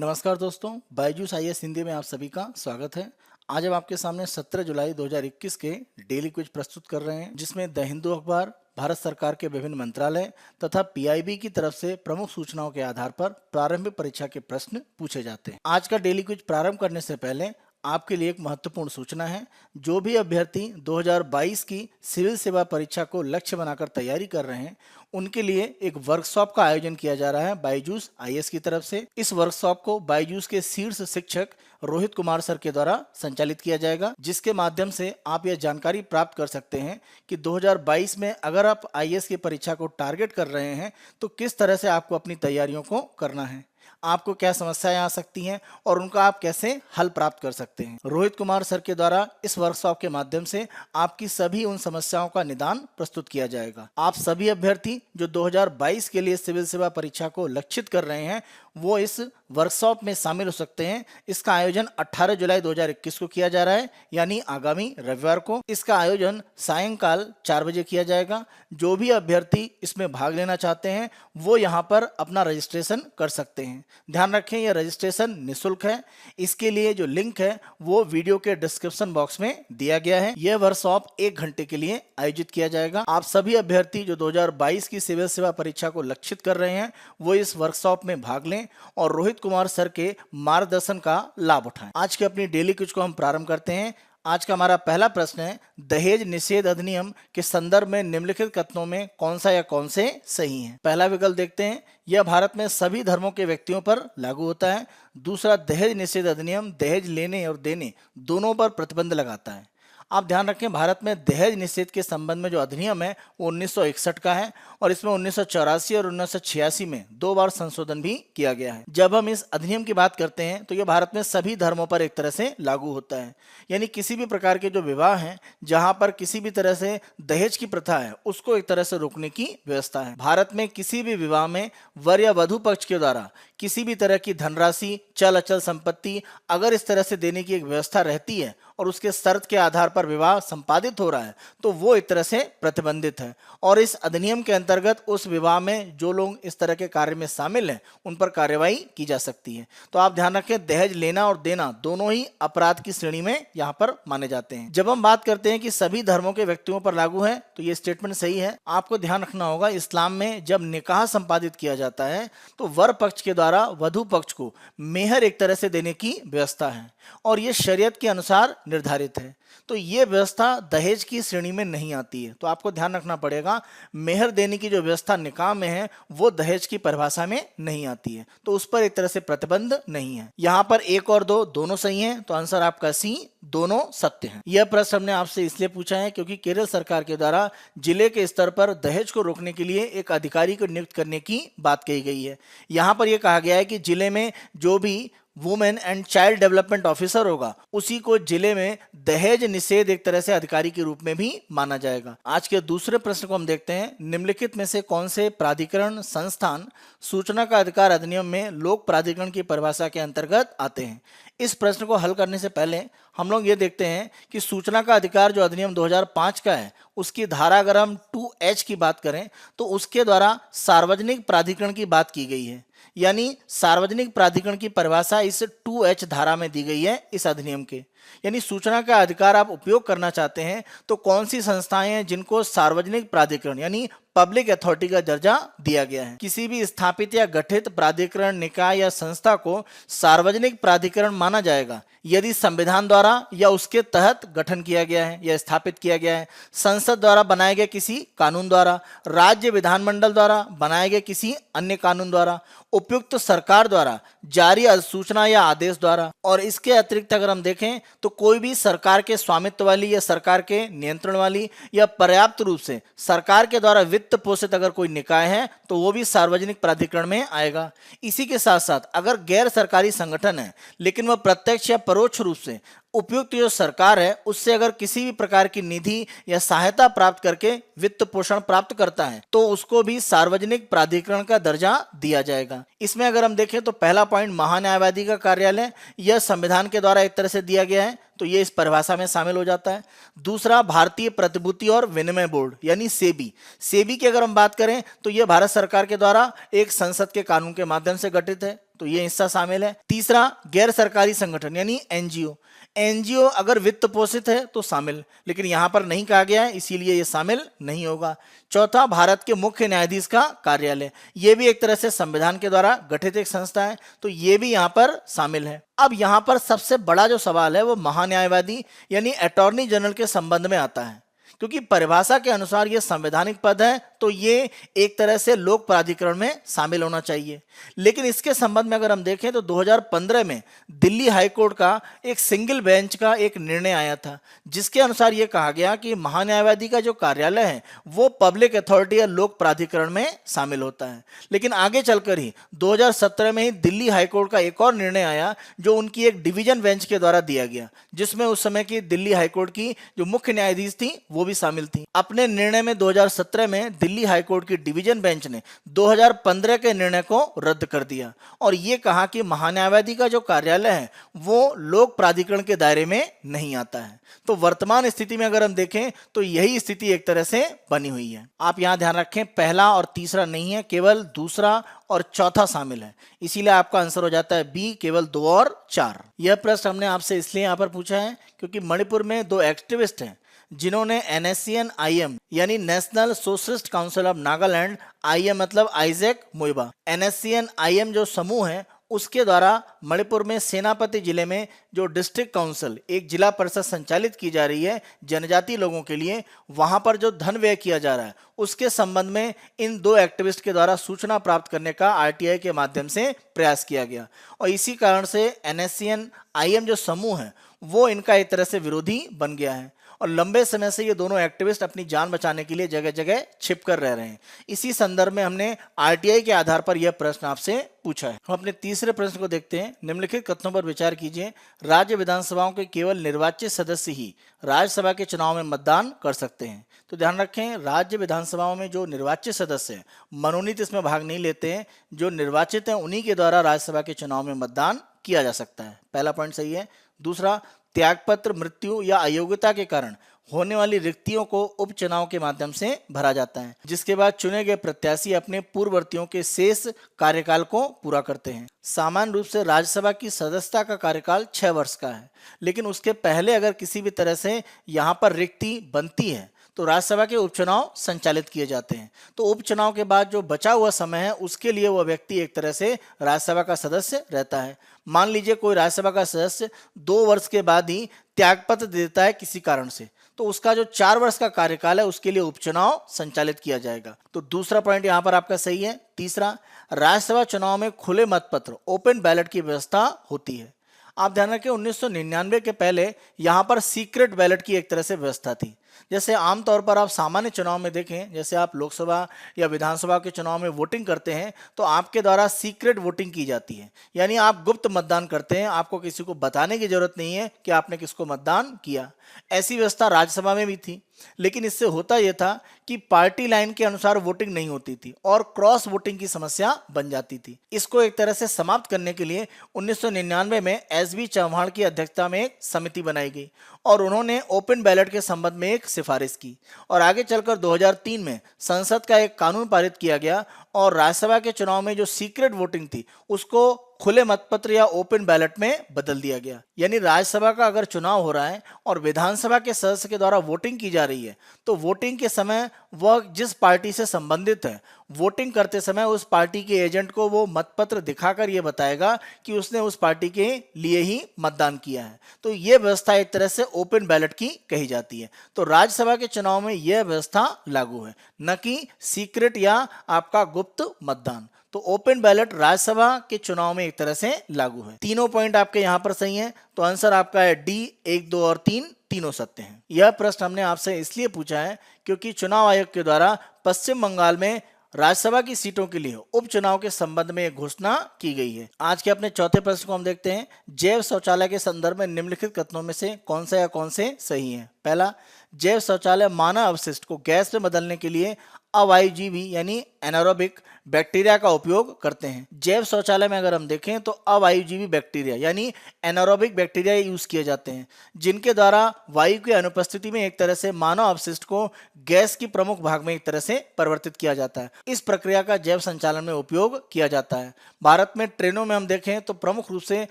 नमस्कार दोस्तों, बायजूस आईएएस हिंदी में आप सभी का स्वागत है। आज हम आपके सामने 17 जुलाई 2021 के डेली क्विज प्रस्तुत कर रहे हैं, जिसमें द हिंदू अखबार, भारत सरकार के विभिन्न मंत्रालय तथा पीआईबी की तरफ से प्रमुख सूचनाओं के आधार पर प्रारंभिक परीक्षा के प्रश्न पूछे जाते हैं। आज का डेली क्विज प्रारंभ करने से पहले आपके लिए एक महत्वपूर्ण सूचना है। जो भी अभ्यर्थी 2022 की सिविल सेवा परीक्षा को लक्ष्य बनाकर तैयारी कर रहे हैं, उनके लिए एक वर्कशॉप का आयोजन किया जा रहा है बायजूस आईएएस की तरफ से। इस वर्कशॉप को बायजूस के शीर्ष शिक्षक रोहित कुमार सर के द्वारा संचालित किया जाएगा, जिसके माध्यम से आप यह जानकारी प्राप्त कर सकते हैं कि 2022 में अगर आप आईएएस की परीक्षा को टारगेट कर रहे हैं तो किस तरह से आपको अपनी तैयारियों को करना है, आपको क्या समस्याएं आ सकती हैं और उनका आप कैसे हल प्राप्त कर सकते हैं। रोहित कुमार सर के द्वारा इस वर्कशॉप के माध्यम से आपकी सभी उन समस्याओं का निदान प्रस्तुत किया जाएगा। आप सभी अभ्यर्थी जो 2022 के लिए सिविल सेवा परीक्षा को लक्षित कर रहे हैं, वो इस वर्कशॉप में शामिल हो सकते हैं। इसका आयोजन 18 जुलाई 2021 को किया जा रहा है, यानी आगामी रविवार को। इसका आयोजन सायंकाल 4 बजे किया जाएगा। जो भी अभ्यर्थी इसमें भाग लेना चाहते हैं वो यहाँ पर अपना रजिस्ट्रेशन कर सकते हैं। ध्यान रखें, यह रजिस्ट्रेशन निःशुल्क है। इसके लिए जो लिंक है वो वीडियो के डिस्क्रिप्शन बॉक्स में दिया गया है। यह वर्कशॉप 1 घंटे के लिए आयोजित किया जाएगा। आप सभी अभ्यर्थी जो 2022 की सिविल सेवा परीक्षा को लक्षित कर रहे हैं वो इस वर्कशॉप में भाग लें और रोहित कुमार सर के मार्गदर्शन का लाभ उठाएं। आज के अपनी डेली क्विज को हम प्रारंभ करते हैं। आज का हमारा पहला प्रश्न है, दहेज निषेध अधिनियम के संदर्भ में निम्नलिखित कथनों में कौन सा या कौन से सही हैं। पहला विकल्प देखते हैं, यह भारत में सभी धर्मों के व्यक्तियों पर लागू होता है। दूसरा, दहेज निषेध अधिनियम दहेज लेने और देने दोनों पर प्रतिबंध लगाता है। आप ध्यान रखें, भारत में दहेज निषेध के संबंध में जो अधिनियम है वो 1961 का है और इसमें 1984 और 1986 में 2 बार संशोधन भी किया गया है। जब हम इस अधिनियम की बात करते हैं तो यह भारत में सभी धर्मों पर एक तरह से लागू होता है, यानी किसी भी प्रकार के जो विवाह हैं जहां पर किसी भी तरह से दहेज की प्रथा है उसको एक तरह से रोकने की व्यवस्था है। भारत में किसी भी विवाह में वर या वधू पक्ष के द्वारा किसी भी तरह की धनराशि, चल अचल संपत्ति अगर इस तरह से देने की एक व्यवस्था रहती है और उसके शर्त के आधार पर विवाह संपादित हो रहा है तो वो एक तरह से प्रतिबंधित है। और इस अधिनियम के अंतर्गत उस विवाह में जो लोग इस तरह के कार्य में शामिल हैं उन पर कार्यवाही की जा सकती है। तो आप ध्यान रखें, दहेज लेना और देना दोनों ही अपराध की श्रेणी में यहाँ पर माने जाते हैं। जब हम बात करते हैं कि सभी धर्मों के व्यक्तियों पर लागू है तो ये स्टेटमेंट सही है। आपको ध्यान रखना होगा, इस्लाम में जब निकाह संपादित किया जाता है तो वर पक्ष के द्वारा वधू पक्ष को मेहर एक तरह से देने की व्यवस्था है और ये शरीयत के अनुसार निर्धारित है। तो ये व्यवस्था दहेज की श्रेणी में नहीं आती है। तो आपको ध्यान रखना पड़ेगा, मेहर देने की जो व्यवस्था निकाह में है वो दहेज की परिभाषा में नहीं आती है, तो उस पर एक तरह से प्रतिबंध नहीं है। यहाँ पर 1 और 2 दोनों सही हैं, तो आंसर आपका सी, दोनों सत्य हैं। यह प्रश्न हमने आपसे इसलिए पूछा है क्योंकि केरल सरकार के द्वारा जिले के स्तर पर दहेज को रोकने के लिए एक अधिकारी को नियुक्त करने की बात कही गई है। यहाँ पर यह कहा गया है कि जिले में जो भी women and child development officer होगा उसी को जिले में दहेज निषेध एक तरह से अधिकारी के रूप में भी माना जाएगा। आज के दूसरे प्रश्न को हम देखते हैं, निम्नलिखित में से कौन से प्राधिकरण संस्थान सूचना का अधिकार अधिनियम में लोक प्राधिकरण की परिभाषा के अंतर्गत आते हैं। इस प्रश्न को हल करने से पहले हम लोग ये देखते हैं कि सूचना का अधिकार जो अधिनियम 2005 का है उसकी धारा अगर हम 2H की बात करें तो उसके द्वारा सार्वजनिक प्राधिकरण की बात की गई है, यानी सार्वजनिक प्राधिकरण की परिभाषा इस 2H धारा में दी गई है इस अधिनियम के। यानी सूचना का अधिकार आप उपयोग करना चाहते हैं तो कौन सी संस्थाएं हैं जिनको सार्वजनिक प्राधिकरण यानी पब्लिक अथॉरिटी का दर्जा दिया गया है। किसी भी स्थापित या गठित प्राधिकरण, निकाय या संस्था को सार्वजनिक प्राधिकरण माना जाएगा यदि संविधान द्वारा या उसके तहत गठन किया गया है या स्थापित किया गया है, संसद द्वारा बनाए गए किसी कानून द्वारा, राज्य विधानमंडल द्वारा बनाए गए किसी अन्य कानून द्वारा, उपयुक्त सरकार द्वारा जारी अधिसूचना या आदेश द्वारा। और इसके अतिरिक्त अगर हम देखें तो कोई भी सरकार के स्वामित्व वाली या सरकार के नियंत्रण वाली या पर्याप्त रूप से सरकार के द्वारा वित्त पोषित अगर कोई निकाय है तो वो भी सार्वजनिक प्राधिकरण में आएगा। इसी के साथ साथ अगर गैर सरकारी संगठन है लेकिन वह प्रत्यक्ष या परोक्ष रूप से उपयुक्त जो सरकार है उससे अगर किसी भी प्रकार की निधि या सहायता प्राप्त करके वित्त पोषण प्राप्त करता है तो उसको भी सार्वजनिक प्राधिकरण का दर्जा दिया जाएगा। इसमें अगर हम देखें तो पहला पॉइंट महान्यायवादी का कार्यालय यह संविधान के द्वारा एक तरह से दिया गया है तो ये इस परिभाषा में शामिल हो जाता है। दूसरा, भारतीय प्रतिभूति और विनिमय बोर्ड यानी सेबी। सेबी की अगर हम बात करें तो यह भारत सरकार के द्वारा एक संसद के कानून के माध्यम से गठित है तो ये हिस्सा शामिल है। तीसरा, गैर सरकारी संगठन यानी एनजीओ। एनजीओ अगर वित्त पोषित है तो शामिल, लेकिन यहां पर नहीं कहा गया है, इसीलिए ये शामिल नहीं होगा। चौथा, भारत के मुख्य न्यायाधीश का कार्यालय, ये भी एक तरह से संविधान के द्वारा गठित एक संस्था है, तो ये भी यहाँ पर शामिल है। अब यहाँ पर सबसे बड़ा जो सवाल है वो महान्यायवादी यानी अटॉर्नी जनरल के संबंध में आता है, क्योंकि परिभाषा के अनुसार ये संवैधानिक पद है, तो ये एक तरह से लोक प्राधिकरण में शामिल होना चाहिए। लेकिन इसके संबंध में अगर हम देखें तो 2015 में दिल्ली हाईकोर्ट का एक सिंगल बेंच का एक निर्णय आया था, जिसके अनुसार ये कहा गया कि महान्यायवादी का जो कार्यालय है वो पब्लिक अथॉरिटी या लोक प्राधिकरण में शामिल होता है। लेकिन आगे चलकर ही 2017 में ही दिल्ली हाईकोर्ट का एक और निर्णय आया, जो उनकी एक डिवीजन बेंच के द्वारा दिया गया, जिसमें उस समय की दिल्ली हाईकोर्ट की जो मुख्य न्यायाधीश थी वो भी शामिल थी। अपने निर्णय में 2017 में दिल्ली हाईकोर्ट की डिवीजन बेंच ने 2015 के निर्णय को रद्द कर दिया और ये कहा कि महान्यायवादी का जो कार्यालय है वो लोक प्राधिकरण के दायरे में नहीं आता है। तो वर्तमान स्थिति में अगर हम देखें तो यही स्थिति एक तरह से बनी हुई है। आप यहां ध्यान रखें, पहला और तीसरा नहीं है, केवल दूसरा और चौथा शामिल है, इसीलिए आपका आंसर हो जाता है बी, केवल 2 और 4। यह प्रश्न हमने आपसे इसलिए यहां पर पूछा है क्योंकि मणिपुर में 2 एक्टिविस्ट हैं जिन्होंने NSCN-IM यानी national socialist council of Nagaland, IM मतलब आइजैक मुइबा, NSCN-IM जो समूह है उसके द्वारा मणिपुर में सेनापति जिले में जो डिस्ट्रिक्ट काउंसिल, एक जिला परिषद संचालित की जा रही है जनजाति लोगों के लिए, वहां पर जो धन व्यय किया जा रहा है उसके संबंध में इन 2 एक्टिविस्ट के द्वारा सूचना प्राप्त करने का RTI के माध्यम से प्रयास किया गया और इसी कारण से NSCN-IM जो समूह है वो इनका एक तरह से विरोधी बन गया है और लंबे समय से ये दोनों एक्टिविस्ट अपनी जान बचाने के लिए जगह जगह छिप कर रह रहे हैं। इसी संदर्भ में हमने RTI के आधार पर यह प्रश्न आपसे पूछा है। हम अपने तीसरे प्रश्न को देखते हैं। निम्नलिखित कथनों पर विचार कीजिए। राज्य विधानसभाओं के केवल निर्वाचित सदस्य ही राज्यसभा के चुनाव में मतदान कर सकते हैं। तो ध्यान रखें, राज्य विधानसभाओं में जो निर्वाचित सदस्य हैं, मनोनीत इसमें भाग नहीं लेते हैं, जो निर्वाचित हैं उन्हीं के द्वारा राज्यसभा के चुनाव में मतदान किया जा सकता है। पहला पॉइंट सही है। दूसरा, त्यागपत्र, मृत्यु या अयोग्यता के कारण होने वाली रिक्तियों को उपचुनाव के माध्यम से भरा जाता है, जिसके बाद चुने गए प्रत्याशी अपने पूर्ववर्तियों के शेष कार्यकाल को पूरा करते हैं। सामान्य रूप से राज्यसभा की सदस्यता का कार्यकाल 6 वर्ष का है, लेकिन उसके पहले अगर किसी भी तरह से यहाँ पर रिक्ति बनती है तो राज्यसभा के उपचुनाव संचालित किए जाते हैं। तो उपचुनाव के बाद जो बचा हुआ समय है उसके लिए वह व्यक्ति एक तरह से राज्यसभा का सदस्य रहता है। मान लीजिए कोई राज्यसभा का सदस्य 2 वर्ष के बाद ही त्यागपत्र देता है किसी कारण से, तो उसका जो 4 वर्ष का कार्यकाल है उसके लिए उपचुनाव संचालित किया जाएगा। तो दूसरा पॉइंट यहाँ पर आपका सही है। तीसरा, राज्यसभा चुनाव में खुले मतपत्र ओपन बैलेट की व्यवस्था होती है। आप ध्यान रखें, 1999 के पहले यहाँ पर सीक्रेट बैलेट की एक तरह से व्यवस्था थी। जैसे आमतौर पर आप सामान्य चुनाव में देखें, जैसे आप लोकसभा या विधानसभा के चुनाव में वोटिंग करते हैं तो आपके द्वारा सीक्रेट वोटिंग की जाती है, यानी आप गुप्त मतदान करते हैं, आपको किसी को बताने की जरूरत नहीं है कि आपने किसको मतदान किया। ऐसी व्यवस्था राज्यसभा में भी थी, लेकिन इससे होता यह था कि पार्टी लाइन के अनुसार वोटिंग नहीं होती थी और क्रॉस वोटिंग की समस्या बन जाती थी। इसको एक तरह से समाप्त करने के लिए 1999 में SB चौहान की अध्यक्षता में एक समिति बनाई गई और उन्होंने ओपन बैलेट के संबंध में एक सिफारिश की और आगे चलकर 2003 में संसद का एक कानून पारित किया गया और राज्यसभा के चुनाव में जो सीक्रेट वोटिंग थी उसको खुले मतपत्र या ओपन बैलेट में बदल दिया गया। यानी राज्यसभा का अगर चुनाव हो रहा है और विधानसभा के सदस्य के द्वारा वोटिंग की जा रही है तो वोटिंग के समय वह जिस पार्टी से संबंधित है, वोटिंग करते समय उस पार्टी के एजेंट को वो मतपत्र दिखाकर ये बताएगा कि उसने उस पार्टी के लिए ही मतदान किया है। तो ये व्यवस्था एक तरह से ओपन बैलेट की कही जाती है। तो राज्यसभा के चुनाव में यह व्यवस्था लागू है, न कि सीक्रेट या आपका गुप्त मतदान। तो ओपन बैलेट राज्यसभा के चुनाव में एक तरह से लागू है। तीनों पॉइंट आपके यहां पर सही हैं, तो आंसर आपका है डी, 1, 2 और 3 तीनों सत्य हैं। यह प्रश्न हमने आपसे इसलिए पूछा है क्योंकि चुनाव आयोग के द्वारा पश्चिम बंगाल में राज्यसभा की सीटों के लिए उपचुनाव के संबंध में एक घोषणा की गई है। आज के अपने चौथे प्रश्न को हम देखते हैं। जैव शौचालय के संदर्भ में निम्नलिखित कथनों में से कौन सा या कौन से सही है। पहला, जैव शौचालय मानव अवशिष्ट को गैस में बदलने के लिए अवायवीय यानी एनारोबिक बैक्टीरिया का उपयोग करते हैं। जैव शौचालय में अगर हम देखें तो अवायुजीवी बैक्टीरिया यानी एनारोबिक बैक्टीरिया यूज किए जाते हैं, जिनके द्वारा वायु की अनुपस्थिति में एक तरह से मानव अपशिष्ट को गैस की प्रमुख भाग में एक तरह से परिवर्तित किया जाता है। इस प्रक्रिया का जैव संचालन में उपयोग किया जाता है। भारत में ट्रेनों में हम देखें तो प्रमुख रूप से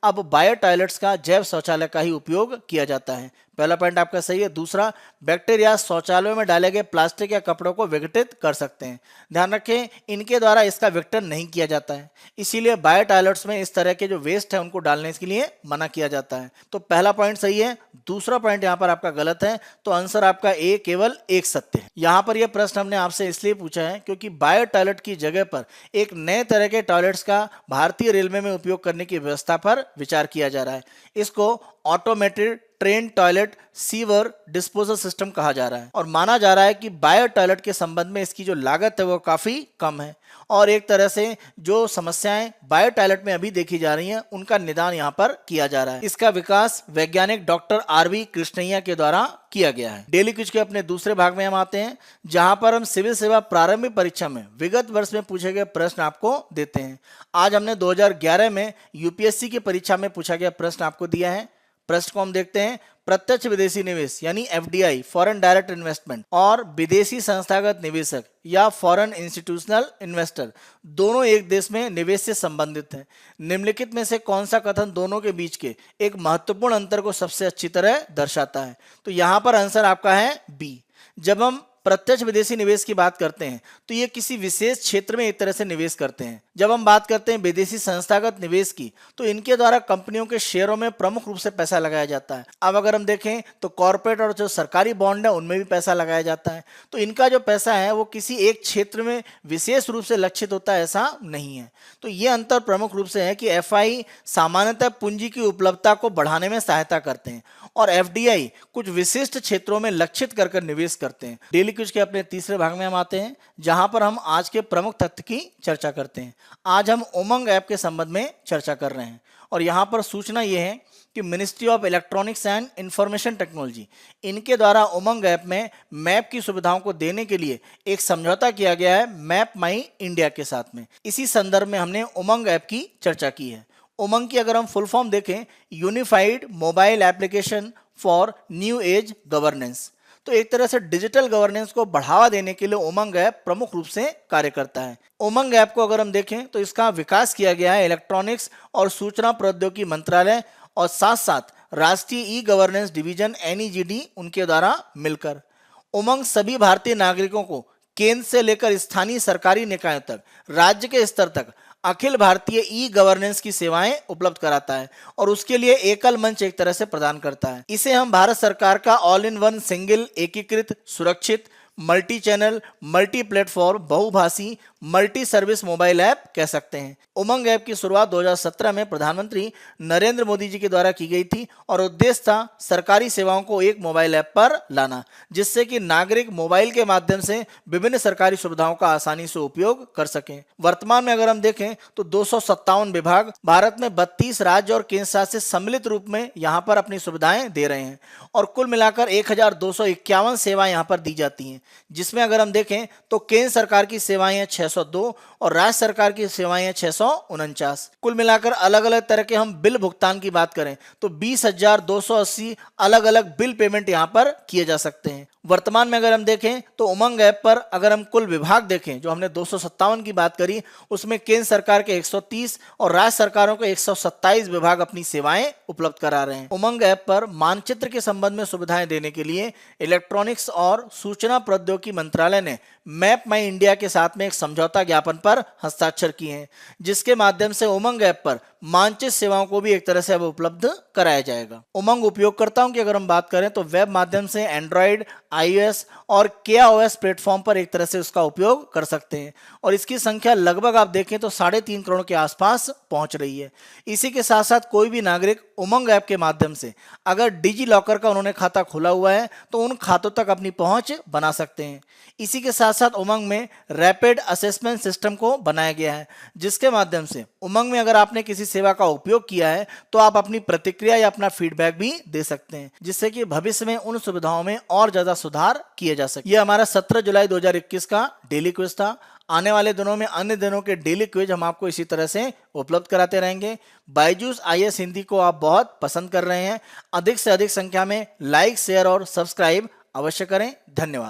अब बायो टॉयलेट्स का जैव शौचालय का ही उपयोग किया जाता है। पहला पॉइंट आपका सही है। दूसरा, बैक्टीरिया शौचालयों में डाले गए प्लास्टिक या कपड़ों को विघटित कर सकते हैं। ध्यान रखें, इनके द्वारा इसका विघटन नहीं किया जाता है, इसीलिए बायो टॉयलेट्स में इस तरह के जो वेस्ट है उनको डालने के लिए मना किया जाता है। तो पहला पॉइंट सही है। दूसरा पॉइंट यहाँ पर आपका गलत है, तो आंसर आपका ए केवल एक सत्य है। यहाँ पर यह प्रश्न हमने आपसे इसलिए पूछा है क्योंकि बायो टॉयलेट की जगह पर एक नए तरह के टॉयलेट्स का भारतीय रेलवे में उपयोग करने की व्यवस्था पर विचार किया जा रहा है। इसको automated train toilet sewer disposal system कहा जा रहा है और माना जा रहा है कि बायो टॉयलेट के संबंध में इसकी जो लागत है वो काफी कम है और एक तरह से जो समस्याएं बायो टॉयलेट में अभी देखी जा रही हैं उनका निदान यहाँ पर किया जा रहा है। इसका विकास वैज्ञानिक डॉक्टर आर.वी. कृष्णैया के द्वारा किया गया है। डेली क्विज के अपने दूसरे भाग में हम आते हैं, जहां पर हम सिविल सेवा प्रारंभिक परीक्षा में विगत वर्ष में पूछे गए प्रश्न आपको देते हैं। आज हमने 2011 में यूपीएससी की परीक्षा में पूछा गया प्रश्न आपको दिया है। प्रश्न को हम देखते हैं। प्रत्यक्ष विदेशी निवेश यानी एफडीआई फॉरेन डायरेक्ट इन्वेस्टमेंट और विदेशी संस्थागत निवेशक या फॉरेन इंस्टीट्यूशनल इन्वेस्टर दोनों एक देश में निवेश से संबंधित हैं। निम्नलिखित में से कौन सा कथन दोनों के बीच के एक महत्वपूर्ण अंतर को सबसे अच्छी तरह दर्शाता है? तो यहां पर आंसर आपका है बी। जब हम प्रत्यक्ष विदेशी निवेश की बात करते हैं तो ये किसी विशेष क्षेत्र में एक तरह से निवेश करते हैं। जब हम बात करते हैं विदेशी संस्थागत निवेश की तो इनके द्वारा कंपनियों के शेयरों में प्रमुख रूप से पैसा लगाया जाता है। अब अगर हम देखें तो कॉर्पोरेट और जो सरकारी बॉन्ड है उनमें भी पैसा लगाया जाता है। तो इनका जो पैसा है वो किसी एक क्षेत्र में विशेष रूप से लक्षित होता है, ऐसा नहीं है। तो ये अंतर प्रमुख रूप से है कि एफआई सामान्यतः पूंजी की उपलब्धता को बढ़ाने में सहायता करते हैं और एफडीआई कुछ विशिष्ट क्षेत्रों में लक्षित कर निवेश करते हैं। डेली क्विज के अपने तीसरे भाग में हम आते हैं, जहां पर हम आज के प्रमुख तथ्य की चर्चा करते हैं। आज हम उमंग ऐप के संबंध में चर्चा कर रहे हैं और यहां पर सूचना यह है कि ministry of electronics and information technology इनके द्वारा उमंग ऐप में मैप की सुविधाओं को देने के लिए एक समझौता किया गया है मैप माई इंडिया के साथ में। इसी संदर्भ में हमने उमंग ऐप की चर्चा की है। उमंग की अगर हम फुल फॉर्म देखें, unified mobile application for new age governance. तो एक तरह से डिजिटल गवर्नेंस को बढ़ावा देने के लिए उमंग ऐप प्रमुख रूप से कार्य करता है। उमंग ऐप को अगर हम देखें तो इसका विकास किया गया है इलेक्ट्रॉनिक्स और सूचना प्रौद्योगिकी मंत्रालय और साथ साथ राष्ट्रीय ई गवर्नेंस डिवीजन एनईजीडी उनके द्वारा मिलकर। उमंग सभी भारतीय नागरिकों को केंद्र से लेकर स्थानीय सरकारी निकायों तक, राज्य के स्तर तक अखिल भारतीय ई गवर्नेंस की सेवाएं उपलब्ध कराता है और उसके लिए एकल मंच एक तरह से प्रदान करता है। इसे हम भारत सरकार का ऑल इन वन सिंगल एकीकृत सुरक्षित मल्टी चैनल मल्टी प्लेटफॉर्म बहुभाषी मल्टी सर्विस मोबाइल ऐप कह सकते हैं। उमंग ऐप की शुरुआत 2017 में प्रधानमंत्री नरेंद्र मोदी जी के द्वारा की गई थी और उद्देश्य था सरकारी सेवाओं को एक मोबाइल ऐप पर लाना, जिससे कि नागरिक मोबाइल के माध्यम से विभिन्न सरकारी सुविधाओं का आसानी से उपयोग कर सकें। वर्तमान में अगर हम देखें तो 257 विभाग भारत में 32 राज्य और केंद्र शासित सम्मिलित रूप में यहाँ पर अपनी सुविधाएं दे रहे हैं और कुल मिलाकर 1251 सेवाएं यहाँ पर दी जाती हैं, जिसमें अगर हम देखें तो केंद्र सरकार की सेवाएं हैं 602 और राज्य सरकार की सेवाएं हैं 649। कुल मिलाकर अलग अलग तरह के हम बिल भुगतान की बात करें तो 20,280 अलग अलग बिल पेमेंट यहां पर किए जा सकते हैं। वर्तमान में अगर हम देखें तो उमंग ऐप पर अगर हम कुल विभाग देखें, जो हमने 257 की बात करी, उसमें केंद्र सरकार के 130 और राज्य सरकारों के 127 विभाग अपनी सेवाएं उपलब्ध करा रहे हैं। उमंग ऐप पर मानचित्र के संबंध में सुविधाएं देने के लिए इलेक्ट्रॉनिक्स और सूचना प्रौद्योगिकी मंत्रालय ने मैप माई इंडिया के साथ में एक समझौता ज्ञापन पर हस्ताक्षर किए हैं, जिसके माध्यम से उमंग ऐप पर मानचित्र सेवाओं को भी एक तरह से अब उपलब्ध कराया जाएगा। उमंग उपयोगकर्ताओं की अगर हम बात करें तो वेब माध्यम से एंड्रॉइड, iOS और KOS प्लेटफॉर्म पर एक तरह से उसका उपयोग कर सकते हैं और इसकी संख्या लगभग आप देखें तो 3.5 करोड़ के आसपास पहुंच रही है। इसी के साथ साथ कोई भी नागरिक उमंग ऐप के माध्यम से अगर डिजी लॉकर का उन्होंने खाता खोला हुआ है तो उन खातों तक अपनी पहुंच बना सकते हैं। इसी के साथ साथ उमंग में रैपिड असेसमेंट असेसमेंट सिस्टम को बनाया गया है, जिसके माध्यम से उमंग में अगर आपने किसी सेवा का उपयोग किया है तो आप अपनी प्रतिक्रिया या अपना फीडबैक भी दे सकते हैं, जिससे कि भविष्य में उन सुविधाओं में और ज्यादा सुधार किए जा सके। ये हमारा 17 जुलाई 2021 का डेली क्विज था। आने वाले दिनों में अन्य दिनों के डेली क्विज हम आपको इसी तरह से उपलब्ध कराते रहेंगे। बायजूस आईएएस हिंदी को आप बहुत पसंद कर रहे हैं, अधिक से अधिक संख्या में लाइक, शेयर और सब्सक्राइब अवश्य करें। धन्यवाद।